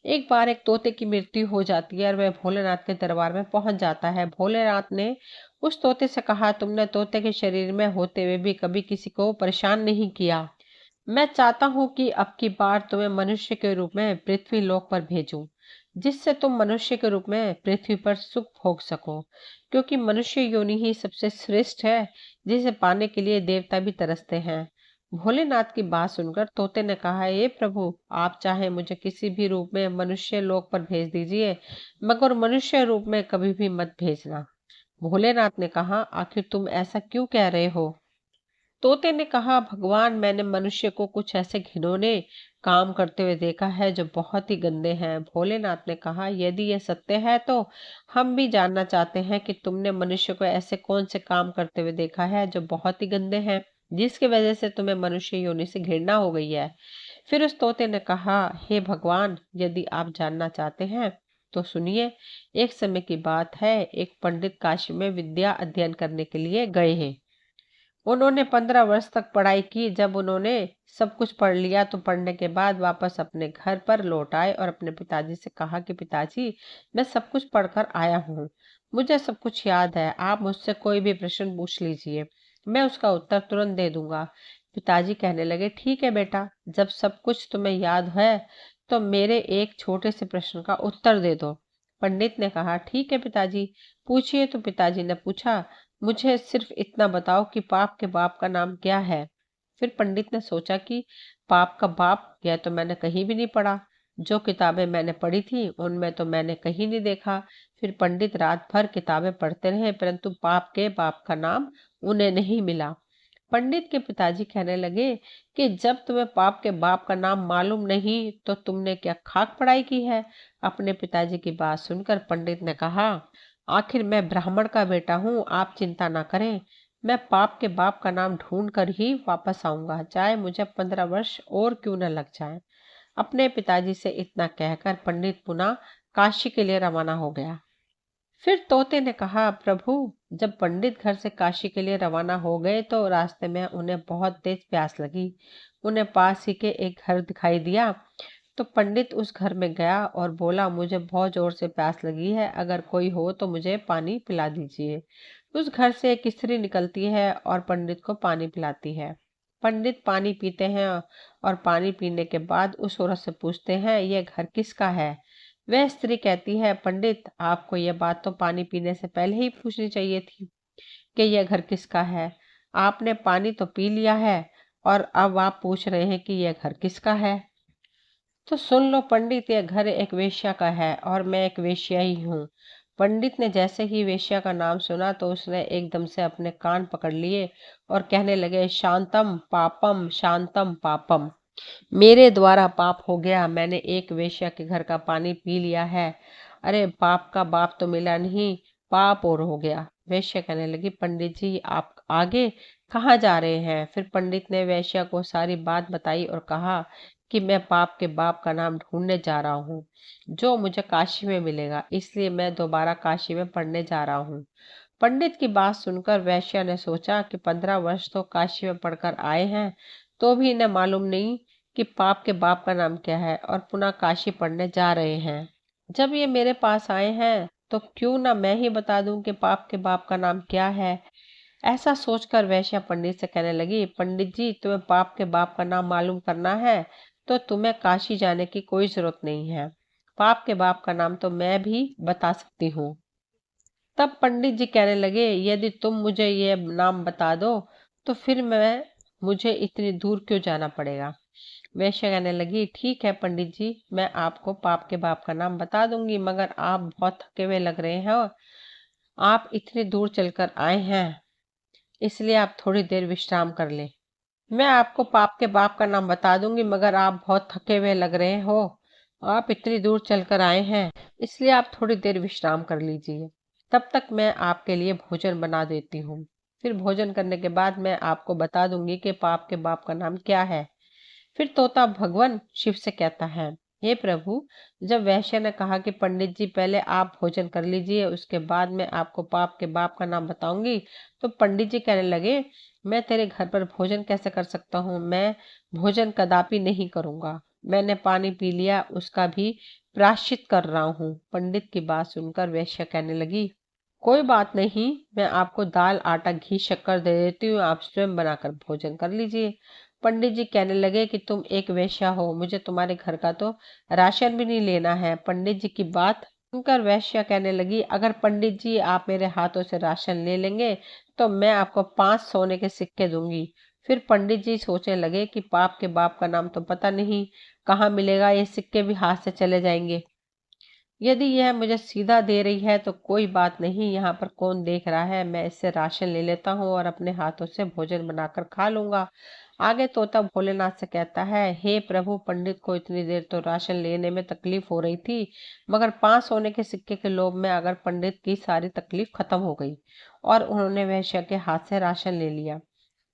एक बार एक तोते की मृत्यु हो जाती है और वह भोलेनाथ के दरबार में पहुंच जाता है। भोलेनाथ ने उस तोते से कहा, तुमने तोते के शरीर में होते हुए भी कभी किसी को परेशान नहीं किया। मैं चाहता हूँ कि अब की बार तुम्हें मनुष्य के रूप में पृथ्वी लोक पर भेजूं, जिससे तुम मनुष्य के रूप में पृथ्वी पर सुख भोग सको, क्योंकि मनुष्य योनि ही सबसे श्रेष्ठ है, जिसे पाने के लिए देवता भी तरसते हैं। भोलेनाथ की बात सुनकर तोते ने कहा, हे प्रभु, आप चाहे मुझे किसी भी रूप में मनुष्य लोक पर भेज दीजिए, मगर मनुष्य रूप में कभी भी मत भेजना। भोलेनाथ ने कहा, आखिर तुम ऐसा क्यों कह रहे हो? तोते ने कहा, भगवान, मैंने मनुष्य को कुछ ऐसे घिनौने काम करते हुए देखा है जो बहुत ही गंदे हैं। भोलेनाथ ने कहा, यदि यह सत्य है तो हम भी जानना चाहते हैं कि तुमने मनुष्य को ऐसे कौन से काम करते हुए देखा है जो बहुत ही गंदे हैं, जिसकी वजह से तुम्हें मनुष्य योनि से घृणा हो गई है। फिर उस तोते ने कहा, हे भगवान, यदि आप जानना चाहते हैं तो सुनिए। एक समय की बात है, एक पंडित काशी में विद्या अध्ययन करने के लिए गए हैं। उन्होंने 15 वर्ष तक पढ़ाई की। जब उन्होंने सब कुछ पढ़ लिया तो पढ़ने के बाद वापस अपने घर पर लौट आए और अपने पिताजी से कहा कि पिताजी, मैं सब कुछ पढ़कर आया हूँ, मुझे सब कुछ याद है, आप मुझसे कोई भी प्रश्न पूछ लीजिए, मैं उसका उत्तर तुरंत दे दूंगा। पिताजी कहने लगे, ठीक है बेटा, जब सब कुछ तुम्हें याद है तो मेरे एक छोटे से प्रश्न का उत्तर दे दो। पंडित ने कहा, ठीक है पिताजी, पूछिए। तो पिताजी ने पूछा, मुझे सिर्फ इतना बताओ कि पाप के बाप का नाम क्या है। फिर पंडित ने सोचा कि पाप का बाप, यह तो मैंने कहीं भी नहीं पढ़ा, जो किताबें मैंने पढ़ी थी उनमें तो मैंने कहीं नहीं देखा। फिर पंडित रात भर किताबें पढ़ते रहे, परंतु पाप के बाप का नाम उन्हें नहीं मिला। पंडित के पिताजी कहने लगे कि जब तुम्हें पाप के बाप का नाम मालूम नहीं तो तुमने क्या खाक पढ़ाई की है। अपने पिताजी की बात सुनकर पंडित ने कहा, आखिर मैं ब्राह्मण का बेटा हूँ, आप चिंता ना करें, मैं पाप के बाप का नाम ढूंढ कर ही वापस आऊंगा, चाहे मुझे 15 वर्ष और क्यों न लग जाए। अपने पिताजी से इतना कहकर पंडित पुनः काशी के लिए रवाना हो गया। फिर तोते ने कहा, प्रभु, जब पंडित घर से काशी के लिए रवाना हो गए तो रास्ते में उन्हें बहुत तेज प्यास लगी। उन्हें पास ही के एक घर दिखाई दिया, तो पंडित उस घर में गया और बोला, मुझे बहुत जोर से प्यास लगी है, अगर कोई हो तो मुझे पानी पिला दीजिए। उस घर से एक स्त्री निकलती है और पंडित को पानी पिलाती है। पंडित पानी पीते हैं और पानी पीने के बाद उस औरत से पूछते हैं, यह घर किसका है? वह स्त्री कहती है, पंडित, आपको यह बात तो पानी पीने से पहले ही पूछनी चाहिए थी कि यह घर किसका है। आपने पानी तो पी लिया है और अब आप पूछ रहे हैं कि यह घर किसका है। तो सुन लो पंडित, यह घर एक वेश्या का है और मैं एक वेश्या ही हूँ। पंडित ने जैसे ही वेश्या का नाम सुना तो उसने एकदम से अपने कान पकड़ लिए और कहने लगे, शांतम पापम, शांतम पापम, मेरे द्वारा पाप हो गया, मैंने एक वेश्या के घर का पानी पी लिया है। अरे, पाप का बाप तो मिला नहीं, पाप और हो गया। वेश्या कहने लगी, पंडित जी, आप आगे कहाँ जा रहे हैं? फिर पंडित ने वेश्या को सारी बात बताई और कहा कि मैं पाप के बाप का नाम ढूंढने जा रहा हूँ, जो मुझे काशी में मिलेगा, इसलिए मैं दोबारा काशी में पढ़ने जा रहा हूँ। पंडित की बात सुनकर वैश्या ने सोचा कि 15 वर्ष तो काशी में पढ़कर आए हैं, तो भी इन्हें मालूम नहीं कि पाप के बाप का नाम क्या है और पुनः काशी पढ़ने जा रहे हैं। जब ये मेरे पास आए हैं तो क्यों ना मैं ही बता दूं कि पाप के बाप का नाम क्या है। ऐसा सोचकर वैश्या पंडित से कहने लगी, पंडित जी, तुम्हें पाप के बाप का नाम मालूम करना है तो तुम्हें काशी जाने की कोई जरूरत नहीं है। पाप के बाप का नाम तो मैं भी बता सकती हूँ। तब पंडित जी कहने लगे, यदि तुम मुझे ये नाम बता दो तो फिर मुझे इतनी दूर क्यों जाना पड़ेगा। वैश्या कहने लगी, ठीक है पंडित जी, मैं आपको पाप के बाप का नाम बता दूंगी, मगर आप बहुत थके हुए लग रहे हैं, आप इतनी दूर चलकर आए हैं, इसलिए आप थोड़ी देर विश्राम कर लें। मैं आपको पाप के बाप का नाम बता दूंगी, मगर आप बहुत थके हुए लग रहे हो, आप इतनी दूर चलकर आए हैं, इसलिए आप थोड़ी देर विश्राम कर लीजिए, तब तक मैं आपके लिए भोजन बना देती हूँ। फिर भोजन करने के बाद मैं आपको बता दूंगी कि पाप के बाप का नाम क्या है। फिर तोता भगवान शिव से कहता है, हे प्रभु, जब वैश्य ने कहा कि पंडित जी, पहले आप भोजन कर लीजिए, उसके बाद मैं आपको पाप के बाप का नाम बताऊंगी, तो पंडित जी कहने लगे, मैं तेरे घर पर भोजन कैसे कर सकता हूँ? मैं भोजन कदापि नहीं करूंगा, मैंने पानी पी लिया, उसका भी प्रायश्चित कर रहा हूँ। पंडित की बात सुनकर वेश्या कहने लगी, कोई बात नहीं, मैं आपको दाल आटा घी शक्कर दे देती हूँ, आप स्वयं बनाकर भोजन कर लीजिए। पंडित जी कहने लगे कि तुम एक वेश्या हो, मुझे तुम्हारे घर का तो राशन भी नहीं लेना है। पंडित जी की बात सुनकर वेश्या कहने लगी, अगर पंडित जी आप मेरे हाथों से राशन ले लेंगे तो मैं आपको 5 सोने के सिक्के दूंगी। फिर पंडित जी सोचने लगे कि पाप के बाप का नाम तो पता नहीं कहाँ मिलेगा, ये सिक्के भी हाथ से चले जाएंगे। यदि यह मुझे सीधा दे रही है तो कोई बात नहीं, यहाँ पर कौन देख रहा है, मैं इससे राशन ले लेता हूँ और अपने हाथों से भोजन बनाकर खा लूंगा। आगे तोता भोलेनाथ से कहता है, हे प्रभु, पंडित को इतनी देर तो राशन लेने में तकलीफ हो रही थी, मगर 5 सोने के सिक्के के लोभ में अगर पंडित की सारी तकलीफ खत्म हो गई और उन्होंने वैश्य के हाथ से राशन ले लिया।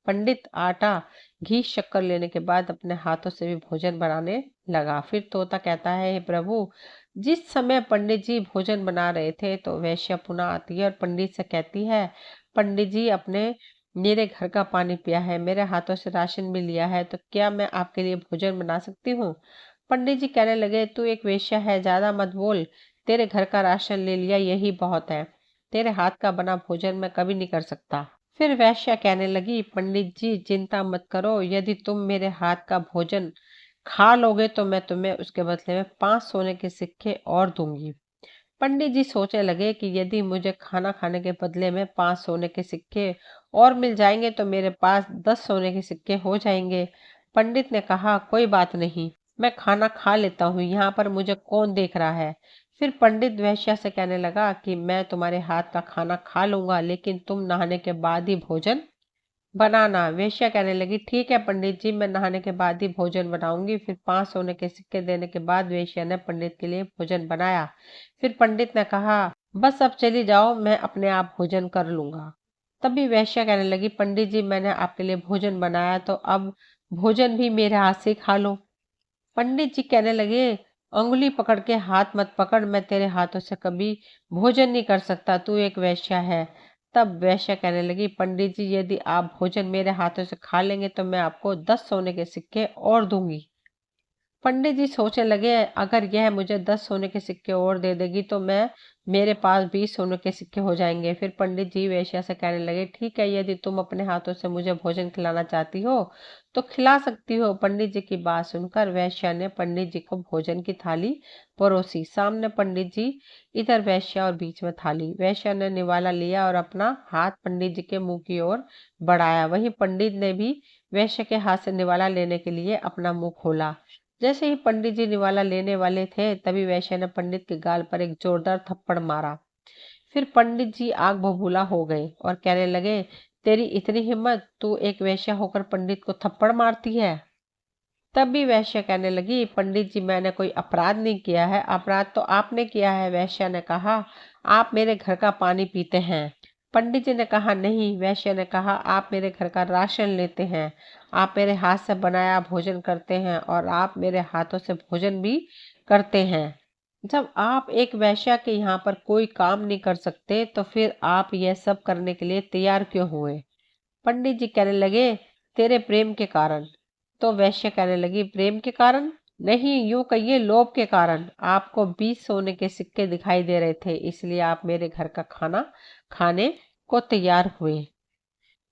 पंडित आटा घी शक्कर लेने के बाद अपने हाथों से भी भोजन बनाने लगा। फिर तोता कहता है, हे प्रभु, जिस समय पंडित जी भोजन बना रहे थे तो वैश्या पुनः आती है और पंडित से कहती है, पंडित जी अपने मेरे घर का पानी पिया है, मेरे हाथों से राशन भी लिया है, तो क्या मैं आपके लिए भोजन बना सकती हूँ? पंडित जी कहने लगे, तू एक वेश्या है, ज्यादा मत बोल, तेरे घर का राशन ले लिया यही बहुत है, तेरे हाथ का बना भोजन मैं कभी नहीं कर सकता। फिर वैश्या कहने लगी, पंडित जी चिंता मत करो, यदि तुम मेरे हाथ का भोजन खा लोगे तो मैं तुम्हें उसके बदले में 5 सोने के सिक्के और दूंगी। पंडित जी सोचने लगे कि यदि मुझे खाना खाने के बदले में 5 सोने के सिक्के और मिल जाएंगे तो मेरे पास 10 सोने के सिक्के हो जाएंगे। पंडित ने कहा, कोई बात नहीं, मैं खाना खा लेता हूँ, यहाँ पर मुझे कौन देख रहा है। फिर पंडित वैश्या से कहने लगा कि मैं तुम्हारे हाथ का खाना खा लूंगा, लेकिन तुम नहाने के बाद ही भोजन बनाना। वेश्या कहने लगी, ठीक है पंडित जी, मैं नहाने के बाद ही भोजन बनाऊंगी। फिर 5 सोने के सिक्के देने के बाद वेश्या ने पंडित के लिए भोजन बनाया। फिर पंडित ने कहा, बस अब चली जाओ, मैं अपने आप भोजन कर लूंगा। तभी वेश्या कहने लगी, पंडित जी मैंने आपके लिए भोजन बनाया तो अब भोजन भी मेरे हाथ से खा लो। पंडित जी कहने लगे, अंगुली पकड़ के हाथ मत पकड़, मैं तेरे हाथों से कभी भोजन नहीं कर सकता, तू एक वेश्या है। तब वेश्या कहने लगी, पंडित जी यदि आप भोजन मेरे हाथों से खा लेंगे तो मैं आपको 10 सोने के सिक्के और दूंगी। पंडित जी सोचने लगे, अगर यह मुझे 10 सोने के सिक्के और दे देगी तो मैं मेरे पास 20 सोने के सिक्के हो जाएंगे। फिर पंडित जी वेश्या से कहने लगे, ठीक है, यदि तुम अपने हाथों से मुझे भोजन खिलाना चाहती हो तो खिला सकती हो। पंडित जी की बात सुनकर वेश्या ने पंडित जी को भोजन की थाली परोसी। सामने पंडित जी, इधर वेश्या और बीच में थाली। वेश्या ने निवाला लिया और अपना हाथ पंडित जी के मुंह की ओर बढ़ाया। वहीं पंडित ने भी वेश्या के हाथ से निवाला लेने के लिए अपना मुंह खोला। जैसे ही पंडित जी निवाला लेने वाले थे तभी वैश्य ने पंडित के गाल पर एक जोरदार थप्पड़ मारा। फिर पंडित जी आग बबूला हो गए और कहने लगे, तेरी इतनी हिम्मत, तू एक वैश्या होकर पंडित को थप्पड़ मारती है। तब भी वैश्या कहने लगी, पंडित जी मैंने कोई अपराध नहीं किया है, अपराध तो आपने किया है। वैश्या ने कहा, आप मेरे घर का पानी पीते हैं। पंडित जी ने कहा, नहीं। वैश्या ने कहा, आप मेरे घर का राशन लेते हैं, आप मेरे हाथ से बनाया भोजन करते हैं और आप मेरे हाथों से भोजन भी करते हैं। जब आप एक वैश्या के यहाँ पर कोई काम नहीं कर सकते तो फिर आप यह सब करने के लिए तैयार क्यों हुए? पंडित जी कहने लगे, तेरे प्रेम के कारण। तो वैश्य कहने लगी, प्रेम के कारण नहीं, यूं कहिए लोभ के कारण। आपको 20 सोने के सिक्के दिखाई दे रहे थे, इसलिए आप मेरे घर का खाना खाने को तैयार हुए,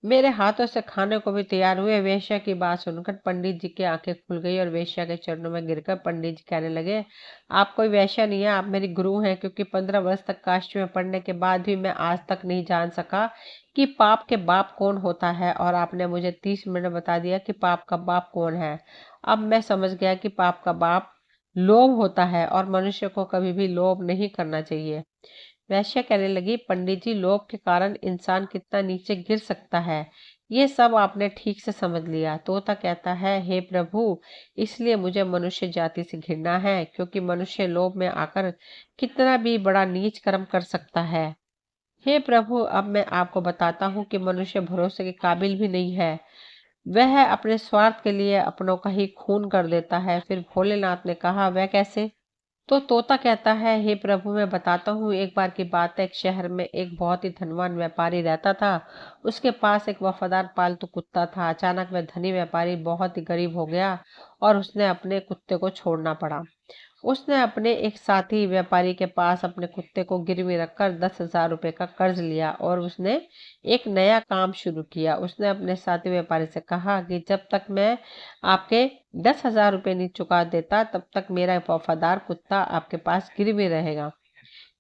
मेरे हाथों से खाने को भी तैयार हुए। वेश्या की बात सुनकर पंडित जी की आंखें खुल गई और वेश्या के चरणों में गिरकर पंडित जी कहने लगे, आप कोई वेश्या नहीं है, आप मेरी गुरु हैं, क्योंकि 15 वर्ष तक काशी में पढ़ने के बाद भी मैं आज तक नहीं जान सका कि पाप के बाप कौन होता है, और आपने मुझे 30 मिनट में बता दिया कि पाप का बाप कौन है। अब मैं समझ गया कि पाप का बाप लोभ होता है और मनुष्य को कभी भी लोभ नहीं करना चाहिए। वैश्या कहने लगी, पंडित जी लोभ के कारण इंसान कितना नीचे गिर सकता है, ये सब आपने ठीक से समझ लिया। तोता कहता है, हे प्रभु, इसलिए मुझे मनुष्य जाति से घृणा है, क्योंकि मनुष्य लोभ में आकर कितना भी बड़ा नीच कर्म कर सकता है। हे प्रभु, अब मैं आपको बताता हूँ कि मनुष्य भरोसे के काबिल भी नहीं है, वह अपने स्वार्थ के लिए अपनों का ही खून कर देता है। फिर भोलेनाथ ने कहा, वह कैसे? तो तोता कहता है, हे प्रभु, मैं बताता हूँ। एक बार की बात है, एक शहर में एक बहुत ही धनवान व्यापारी रहता था। उसके पास एक वफादार पालतू कुत्ता था। अचानक वह धनी व्यापारी बहुत ही गरीब हो गया और उसने अपने कुत्ते को छोड़ना पड़ा उसने अपने एक साथी व्यापारी के पास अपने कुत्ते को गिरवी रखकर 10,000 रुपए का कर्ज लिया और उसने एक नया काम शुरू किया। उसने अपने साथी व्यापारी से कहा कि जब तक मैं आपके 10,000 रुपए नहीं चुका देता तब तक मेरा वफादार कुत्ता आपके पास गिरवी रहेगा।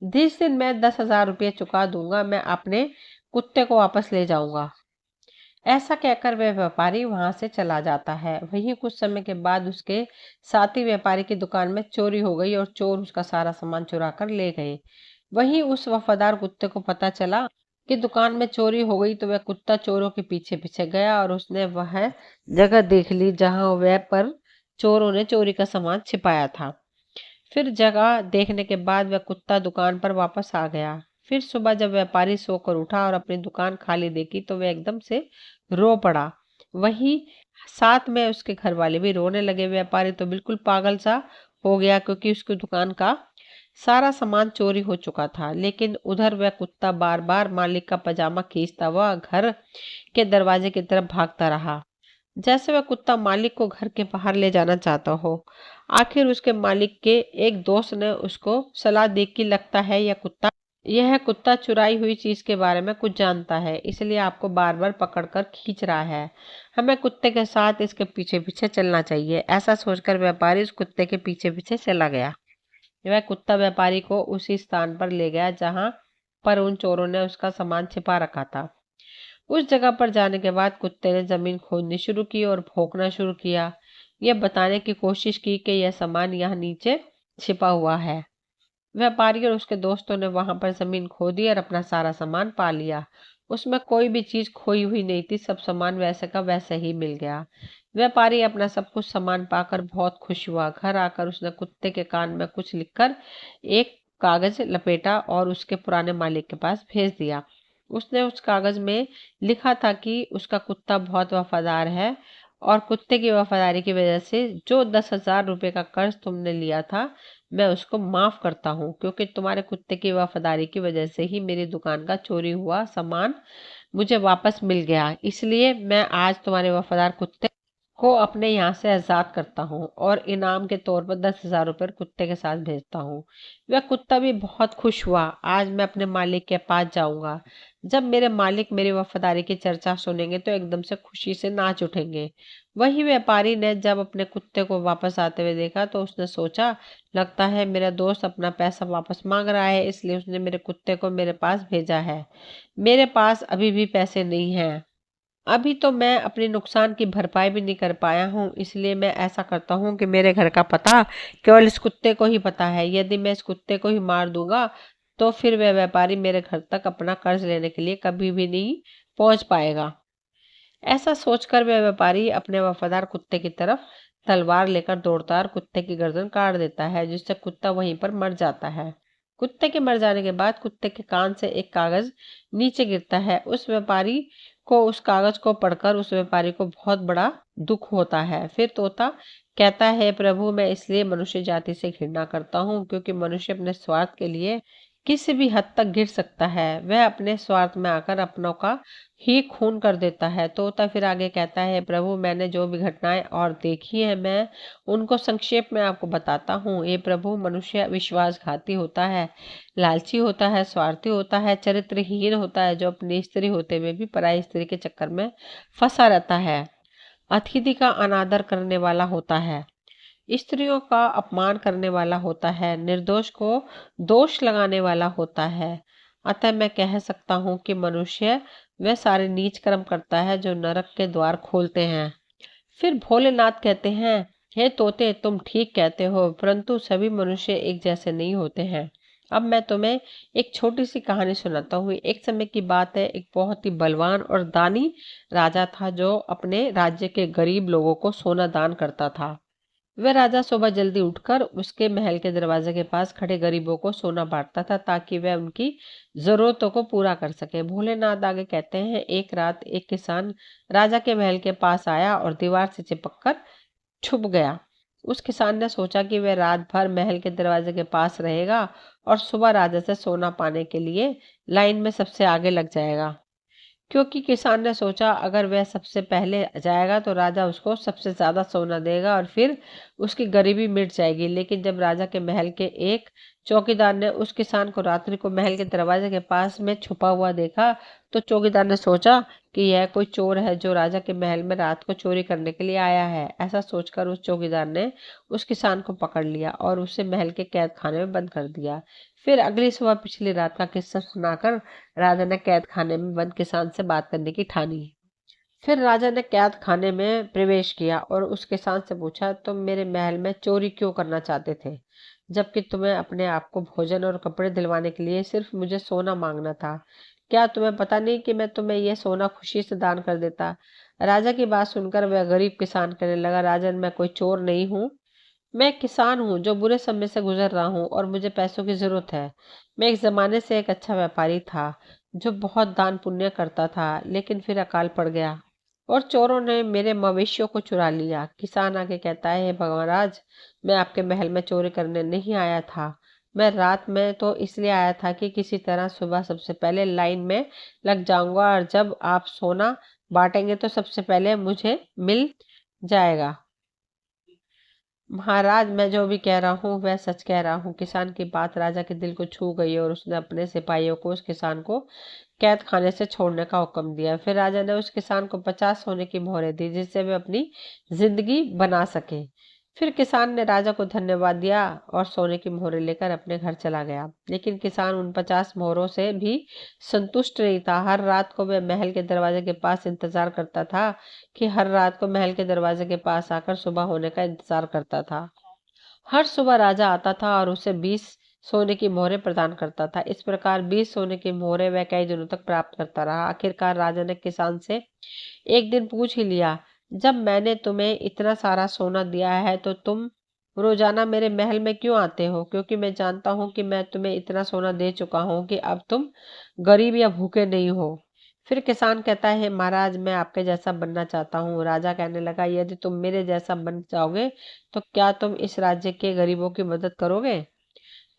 जिस दिन मैं 10,000 रुपये चुका दूंगा मैं अपने कुत्ते को वापस ले जाऊंगा। ऐसा कहकर वह व्यापारी वहां से चला जाता है। वहीं कुछ समय के बाद उसके साथी व्यापारी की दुकान में चोरी हो गई और चोर उसका सारा सामान चुरा कर ले गए। वहीं उस वफादार कुत्ते को पता चला कि दुकान में चोरी हो गई तो वह कुत्ता चोरों के पीछे पीछे गया और उसने वह जगह देख ली जहां वह पर चोरों ने चोरी का सामान छिपाया था। फिर जगह देखने के बाद वह कुत्ता दुकान पर वापस आ गया। फिर सुबह जब व्यापारी सोकर उठा और अपनी दुकान खाली देखी तो वह एकदम से रो पड़ा। वहीं साथ में उसके घर वाले भी रोने लगे। व्यापारी तो बिल्कुल पागल सा हो गया क्योंकि उसकी दुकान का सारा सामान चोरी हो चुका था। लेकिन उधर वह कुत्ता बार बार मालिक का पजामा खींचता हुआ घर के दरवाजे की तरफ भागता रहा, जैसे वह कुत्ता मालिक को घर के बाहर ले जाना चाहता हो। आखिर उसके मालिक के एक दोस्त ने उसको सलाह दी कि लगता है यह कुत्ता चुराई हुई चीज के बारे में कुछ जानता है, इसलिए आपको बार बार पकड़कर खींच रहा है। हमें कुत्ते के साथ इसके पीछे पीछे चलना चाहिए। ऐसा सोचकर व्यापारी उस कुत्ते के पीछे पीछे चला गया। वह कुत्ता व्यापारी को उसी स्थान पर ले गया जहां पर उन चोरों ने उसका सामान छिपा रखा था। उस जगह पर जाने के बाद कुत्ते ने जमीन खोदनी शुरू की और भौंकना शुरू किया। यह बताने की कोशिश की कि यह सामान यहाँ नीचे छिपा हुआ है। व्यापारी और उसके दोस्तों ने वहां पर जमीन खोदी और अपना सारा सामान पा लिया। उसमें कोई भी चीज खोई हुई नहीं थी, सब सामान वैसे का वैसे ही मिल गया। व्यापारी अपना सब कुछ सामान पाकर बहुत खुश हुआ। घर आकर उसने कुत्ते के कान में कुछ लिखकर एक कागज लपेटा और उसके पुराने मालिक के पास भेज दिया। उसने उस कागज में लिखा था कि उसका कुत्ता बहुत वफादार है और कुत्ते की वफादारी की वजह से जो 10,000 रुपये का कर्ज तुमने लिया था मैं उसको माफ करता हूँ, क्योंकि तुम्हारे कुत्ते की वफादारी की वजह से ही मेरी दुकान का चोरी हुआ सामान मुझे वापस मिल गया। इसलिए मैं आज तुम्हारे वफादार कुत्ते को अपने यहाँ से आजाद करता हूँ और इनाम के तौर पर 10,000 रुपये कुत्ते के साथ भेजता हूँ। वह कुत्ता भी बहुत खुश हुआ। आज मैं अपने मालिक के पास जाऊंगा। जब मेरे मालिक मेरी वफादारी की चर्चा सुनेंगे तो एकदम से खुशी से नाच उठेंगे। वही व्यापारी ने जब अपने कुत्ते को वापस आते हुए देखा तो उसने सोचा, लगता है मेरा दोस्त अपना पैसा वापस मांग रहा है, इसलिए उसने मेरे कुत्ते को मेरे पास भेजा है। मेरे पास अभी भी पैसे नहीं हैं। अभी तो मैं अपने नुकसान की भरपाई भी नहीं कर पाया हूँ, इसलिए मैं ऐसा करता हूँ कि मेरे घर का पता केवल इस कुत्ते को ही पता है। यदि मैं इस कुत्ते को ही मार दूंगा तो फिर वह व्यापारी मेरे घर तक अपना कर्ज लेने के लिए कभी भी नहीं पहुंच पाएगा। ऐसा सोचकर वह व्यापारी अपने वफादार कुत्ते की तरफ तलवार लेकर दौड़ता है और कुत्ते की गर्दन काट देता है, जिससे कुत्ता वहीं पर मर जाता है। कुत्ते के मर जाने के बाद कुत्ते के कान से एक कागज नीचे गिरता है। उस व्यापारी को उस कागज को पढ़कर उस व्यापारी को बहुत बड़ा दुख होता है। फिर तोता कहता है, प्रभु मैं इसलिए मनुष्य जाति से घृणा करता हूँ क्योंकि मनुष्य अपने स्वार्थ के लिए किसी भी हद तक गिर सकता है। वह अपने स्वार्थ में आकर अपनों का ही खून कर देता है। तोता फिर आगे कहता है, प्रभु मैंने जो भी घटनाएं और देखी है मैं उनको संक्षेप में आपको बताता हूँ। ये प्रभु, मनुष्य विश्वासघाती होता है, लालची होता है, स्वार्थी होता है, चरित्रहीन होता है, जो अपनी स्त्री होते हुए भी पराई स्त्री के चक्कर में फंसा रहता है, अतिथि का अनादर करने वाला होता है, स्त्रियों का अपमान करने वाला होता है, निर्दोष को दोष लगाने वाला होता है। अतः मैं कह सकता हूँ कि मनुष्य वह सारे नीच कर्म करता है जो नरक के द्वार खोलते हैं। फिर भोलेनाथ कहते हैं, हे तोते तुम ठीक कहते हो, परंतु सभी मनुष्य एक जैसे नहीं होते हैं। अब मैं तुम्हें एक छोटी सी कहानी सुनाता हूँ। एक समय की बात है, एक बहुत ही बलवान और दानी राजा था जो अपने राज्य के गरीब लोगों को सोना दान करता था। वह राजा सुबह जल्दी उठकर उसके महल के दरवाजे के पास खड़े गरीबों को सोना बांटता था ताकि वह उनकी जरूरतों को पूरा कर सके। भोलेनाथ आगे कहते हैं, एक रात एक किसान राजा के महल के पास आया और दीवार से चिपककर छुप गया। उस किसान ने सोचा कि वह रात भर महल के दरवाजे के पास रहेगा और सुबह राजा से सोना पाने के लिए लाइन में सबसे आगे लग जाएगा। क्योंकि किसान ने सोचा अगर वह सबसे पहले जाएगा तो राजा उसको सबसे ज्यादा सोना देगा और फिर उसकी गरीबी मिट जाएगी। लेकिन जब राजा के महल के एक चौकीदार ने उस किसान को रात्रि को महल के दरवाजे के पास में छुपा हुआ देखा, तो चौकीदार ने सोचा कि यह कोई चोर है जो राजा के महल में रात को चोरी करने के लिए आया है। ऐसा सोचकर उस चौकीदार ने उस किसान को पकड़ लिया और उसे महल के कैद खाने में बंद कर दिया। फिर अगली सुबह पिछली रात का किस्सा सुनाकर राजा ने कैद खाने में बंद किसान से बात करने की ठानी। फिर राजा ने कैद खाने में प्रवेश किया और उस किसान से पूछा, तुम मेरे महल में चोरी क्यों करना चाहते थे, जबकि तुम्हें अपने आप को भोजन और कपड़े दिलवाने के लिए सिर्फ मुझे सोना मांगना था। क्या तुम्हें पता नहीं कि मैं तुम्हें यह सोना खुशी से दान कर देता। राजा की बात सुनकर वह गरीब किसान कहने लगा, राजन, मैं कोई चोर नहीं हूँ। मैं एक किसान हूँ जो बुरे समय से गुजर रहा हूँ और मुझे पैसों की जरूरत है। मैं एक जमाने से एक अच्छा व्यापारी था जो बहुत दान पुण्य करता था, लेकिन फिर अकाल पड़ गया और चोरों ने मेरे मवेशियों को चुरा लिया। किसान आगे कहता है, हे भगवान, मैं आपके महल में चोरी करने नहीं आया था। मैं रात में तो इसलिए आया था कि किसी तरह सुबह सबसे पहले लाइन में लग जाऊंगा और जब आप सोना बांटेंगे तो सबसे पहले मुझे मिल जाएगा। महाराज, मैं जो भी कह रहा हूँ वह सच कह रहा हूँ। किसान की बात राजा के दिल को छू गई और उसने अपने सिपाहियों को उस किसान को कैद खाने से छोड़ने का हुक्म दिया। फिर राजा ने उस किसान को 50 सोने की मोहरें दी जिससे वे अपनी जिंदगी बना सके। फिर किसान ने राजा को धन्यवाद दिया और सोने की मोहरें लेकर अपने घर चला गया। लेकिन किसान उन 50 मोहरों से भी संतुष्ट नहीं था। हर रात को वह महल के दरवाजे के पास इंतजार करता था कि हर रात को महल के दरवाजे के पास आकर सुबह होने का इंतजार करता था। हर सुबह राजा आता था और उसे 20 सोने की मोहरें प्रदान करता था। इस प्रकार 20 सोने की मोहरें वह कई दिनों तक प्राप्त करता रहा। आखिरकार राजा ने किसान से एक दिन पूछ ही लिया, जब मैंने तुम्हें इतना सारा सोना दिया है तो तुम रोजाना मेरे महल में क्यों आते हो? क्योंकि मैं जानता हूँ कि मैं तुम्हें इतना सोना दे चुका हूँ कि अब तुम गरीब या भूखे नहीं हो। फिर किसान कहता है, महाराज, मैं आपके जैसा बनना चाहता हूँ। राजा कहने लगा, यदि तुम मेरे जैसा बन जाओगे तो क्या तुम इस राज्य के गरीबों की मदद करोगे?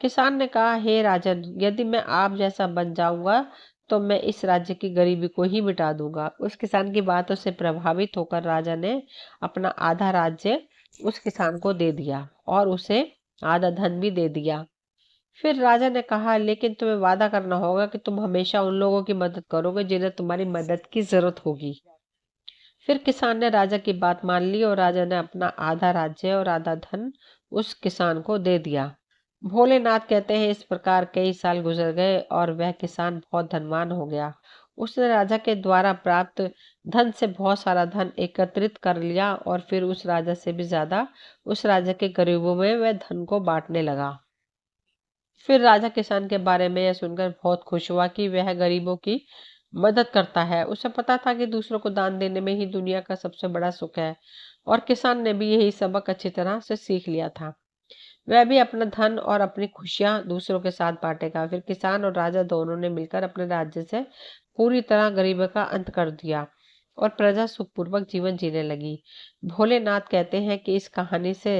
किसान ने कहा, हे राजन, यदि मैं आप जैसा बन जाऊंगा तो मैं इस राज्य की गरीबी को ही मिटा दूंगा। उस किसान की बातों से प्रभावित होकर राजा ने अपना आधा राज्य उस किसान को दे दिया और उसे आधा धन भी दे दिया। फिर राजा ने कहा, लेकिन तुम्हें वादा करना होगा कि तुम हमेशा उन लोगों की मदद करोगे जिन्हें तुम्हारी मदद की जरूरत होगी। फिर किसान ने राजा की बात मान ली और राजा ने अपना आधा राज्य और आधा धन उस किसान को दे दिया। भोलेनाथ कहते हैं, इस प्रकार कई साल गुजर गए और वह किसान बहुत धनवान हो गया। उसने राजा के द्वारा प्राप्त धन से बहुत सारा धन एकत्रित कर लिया और फिर उस राजा से भी ज्यादा उस राजा के गरीबों में वह धन को बांटने लगा। फिर राजा किसान के बारे में यह सुनकर बहुत खुश हुआ कि वह गरीबों की मदद करता है। उसे पता था कि दूसरों को दान देने में ही दुनिया का सबसे बड़ा सुख है और किसान ने भी यही सबक अच्छी तरह से सीख लिया था। वह भी अपना धन और अपनी खुशियां दूसरों के साथ बांटेगा। फिर किसान और राजा दोनों ने मिलकर अपने राज्य से पूरी तरह गरीबी का अंत कर दिया और प्रजा सुखपूर्वक जीवन जीने लगी। भोलेनाथ कहते हैं कि इस कहानी से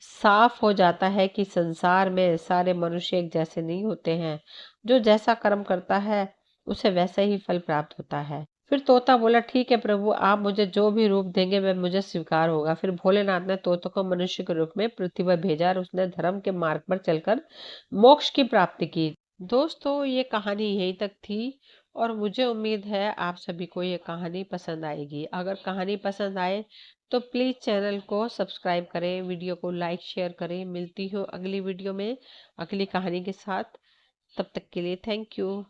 साफ हो जाता है कि संसार में सारे मनुष्य एक जैसे नहीं होते हैं। जो जैसा कर्म करता है उसे वैसा ही फल प्राप्त होता है। फिर तोता बोला, ठीक है प्रभु, आप मुझे जो भी रूप देंगे वह मुझे स्वीकार होगा। फिर भोलेनाथ ने तोते को मनुष्य के रूप में पृथ्वी पर भेजा और उसने धर्म के मार्ग पर चलकर मोक्ष की प्राप्ति की। दोस्तों, ये कहानी यहीं तक थी और मुझे उम्मीद है आप सभी को ये कहानी पसंद आएगी। अगर कहानी पसंद आए तो प्लीज़ चैनल को सब्सक्राइब करें, वीडियो को लाइक शेयर करें। मिलती हूँ अगली वीडियो में अगली कहानी के साथ। तब तक के लिए थैंक यू।